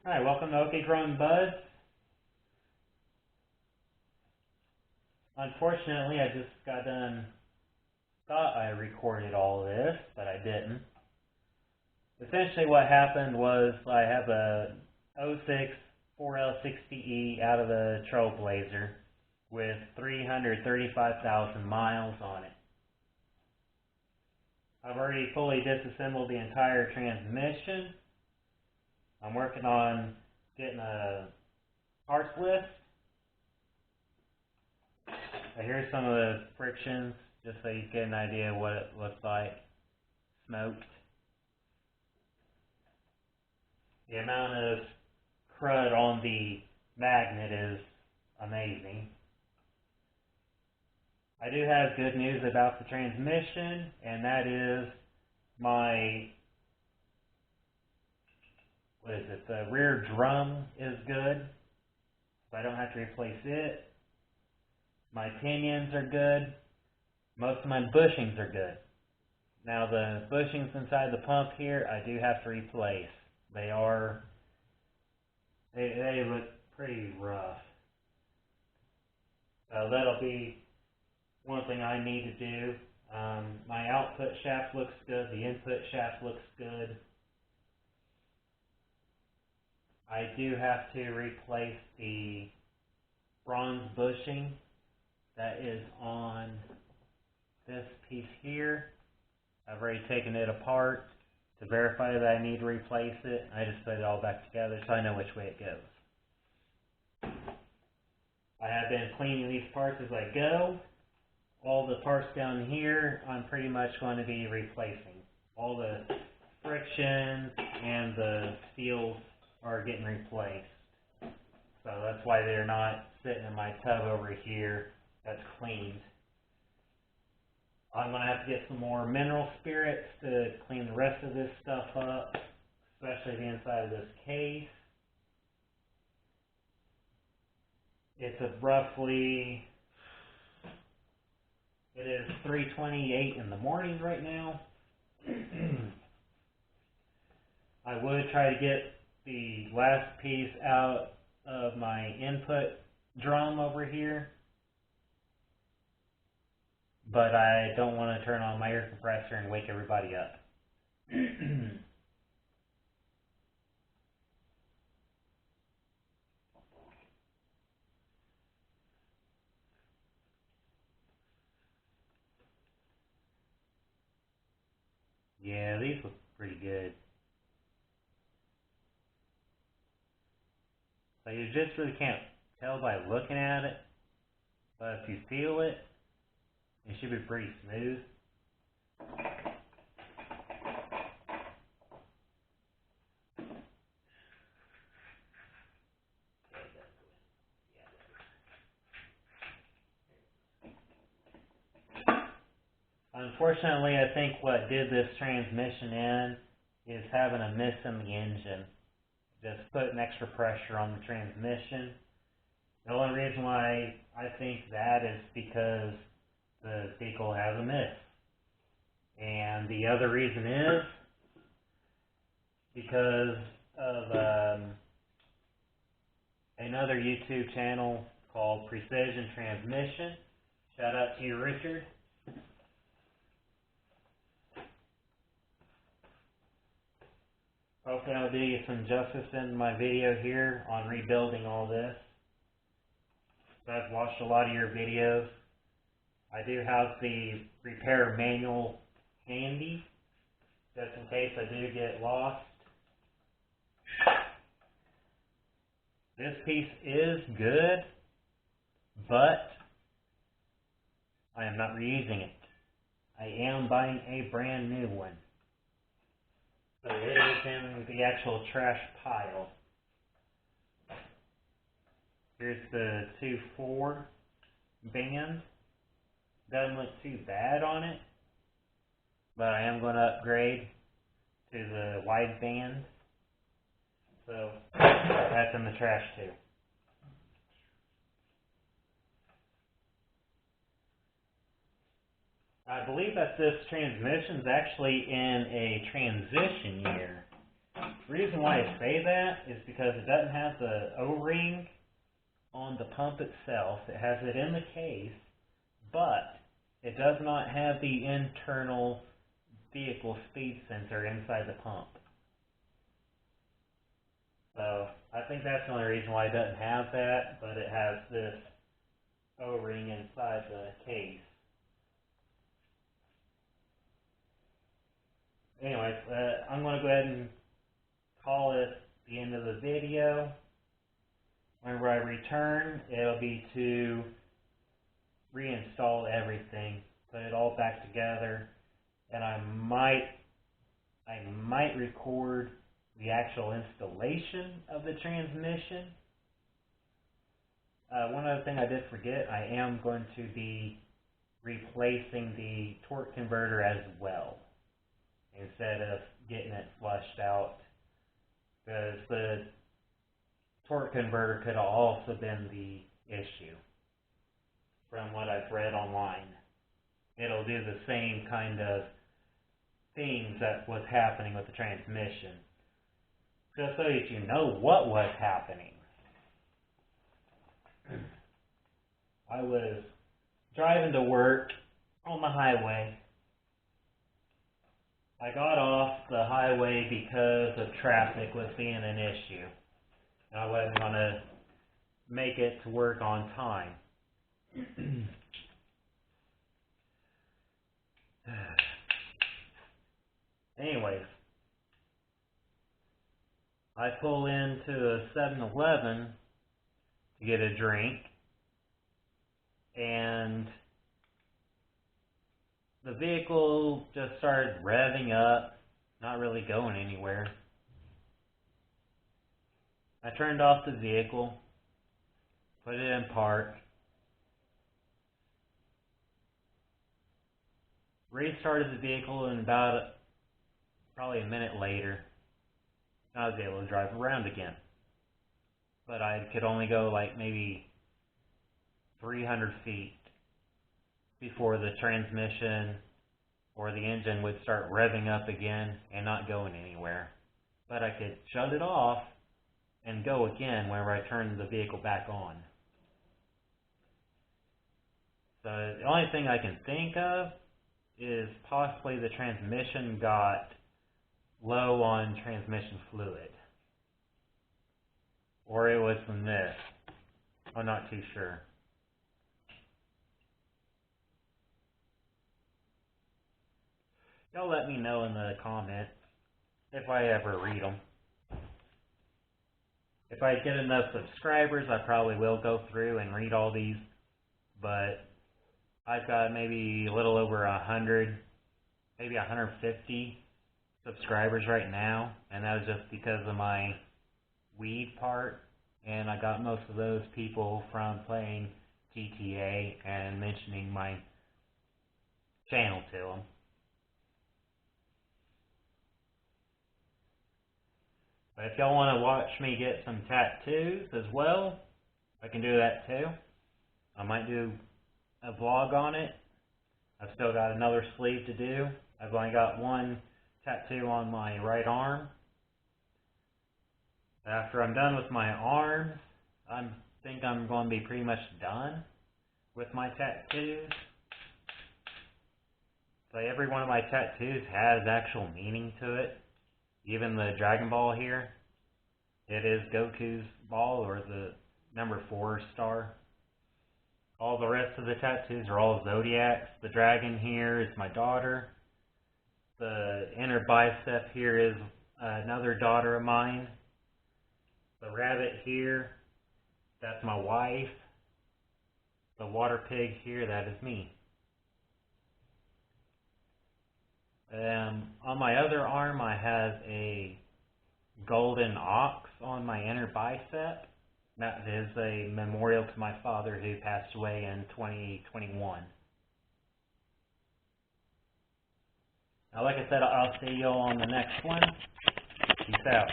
Hi, welcome to OK Growing Buds. Unfortunately, I just got done, thought I recorded all of this, but I didn't. Essentially what happened was I have a 06 4L60E out of the Trailblazer with 335,000 miles on it. I've already fully disassembled the entire transmission. I'm working on getting a parts list. Here's some of the frictions, just so you get an idea of what it looks like smoked. The amount of crud on the magnet is amazing. I do have good news about the transmission, and that is my, the rear drum is good, so I don't have to replace it. My pinions are good. Most of my bushings are good. Now the bushings inside the pump here, I do have to replace. They look pretty rough. That'll be one thing I need to do. My output shaft looks good. The input shaft looks good. I do have to replace the bronze bushing that is on this piece here. I've already taken it apart to verify that I need to replace it. I just put it all back together so I know which way it goes. I have been cleaning these parts as I go. All the parts down here I'm pretty much going to be replacing. All the frictions and the seals are getting replaced. So that's why they're not sitting in my tub over here that's cleaned. I'm going to have to get some more mineral spirits to clean the rest of this stuff up, especially the inside of this case. It's it is 3:28 in the morning right now. I would try to get the last piece out of my input drum over here, but I don't want to turn on my air compressor and wake everybody up. Yeah, these look pretty good. So you just really can't tell by looking at it, but if you feel it, it should be pretty smooth. Unfortunately, I think what did this transmission in is having a miss in the engine. Just putting extra pressure on the transmission. The only reason why I think that is because the vehicle has a miss. And the other reason is because of another YouTube channel called Precision Transmission. Shout out to you, Richard. Hopefully I'll do you some justice in my video here on rebuilding all this. So I've watched a lot of your videos. I do have the repair manual handy, just in case I do get lost. This piece is good, but I am not reusing it. I am buying a brand new one. So it is in the actual trash pile. Here's the 2.4 band. Doesn't look too bad on it, but I am going to upgrade to the wide band. So that's in the trash too. I believe that this transmission is actually in a transition year. The reason why I say that is because it doesn't have the O-ring on the pump itself. It has it in the case, but it does not have the internal vehicle speed sensor inside the pump. So I think that's the only reason why it doesn't have that, but it has this O-ring inside the case. Anyways, I'm going to go ahead and call it the end of the video. Whenever I return, it'll be to reinstall everything, put it all back together, and I might record the actual installation of the transmission. One other thing I did forget, I am going to be replacing the torque converter as well, instead of getting it flushed out, because the torque converter could have also been the issue from what I've read online. It'll do the same kind of things that was happening with the transmission. Just so that you know what was happening. I was driving to work on the highway. I got off the highway because of traffic was being an issue. I wasn't going to make it to work on time. Anyways, I pull into a 7-Eleven to get a drink, and the vehicle just started revving up, not really going anywhere. I turned off the vehicle, put it in park, restarted the vehicle, and about probably a minute later, I was able to drive around again. But I could only go like maybe 300 feet before the transmission or the engine would start revving up again and not going anywhere. But I could shut it off and go again whenever I turned the vehicle back on. So the only thing I can think of is possibly the transmission got low on transmission fluid. Or it was from this. I'm not too sure. Y'all let me know in the comments if I ever read them. If I get enough subscribers, I probably will go through and read all these, but I've got maybe a little over 100, maybe 150 subscribers right now, and that was just because of my weed part, and I got most of those people from playing GTA and mentioning my channel to them. But if y'all want to watch me get some tattoos as well, I can do that too. I might do a vlog on it. I've still got another sleeve to do. I've only got one tattoo on my right arm. After I'm done with my arms, I think I'm going to be pretty much done with my tattoos. So every one of my tattoos has actual meaning to it. Even the Dragon Ball here, it is Goku's ball, or the number 4 star. All the rest of the tattoos are all zodiacs. The dragon here is my daughter. The inner bicep here is another daughter of mine. The rabbit here, that's my wife. The water pig here, that is me. On my other arm, I have a golden ox on my inner bicep. That is a memorial to my father who passed away in 2021. Now, like I said, I'll see you all on the next one. Peace out.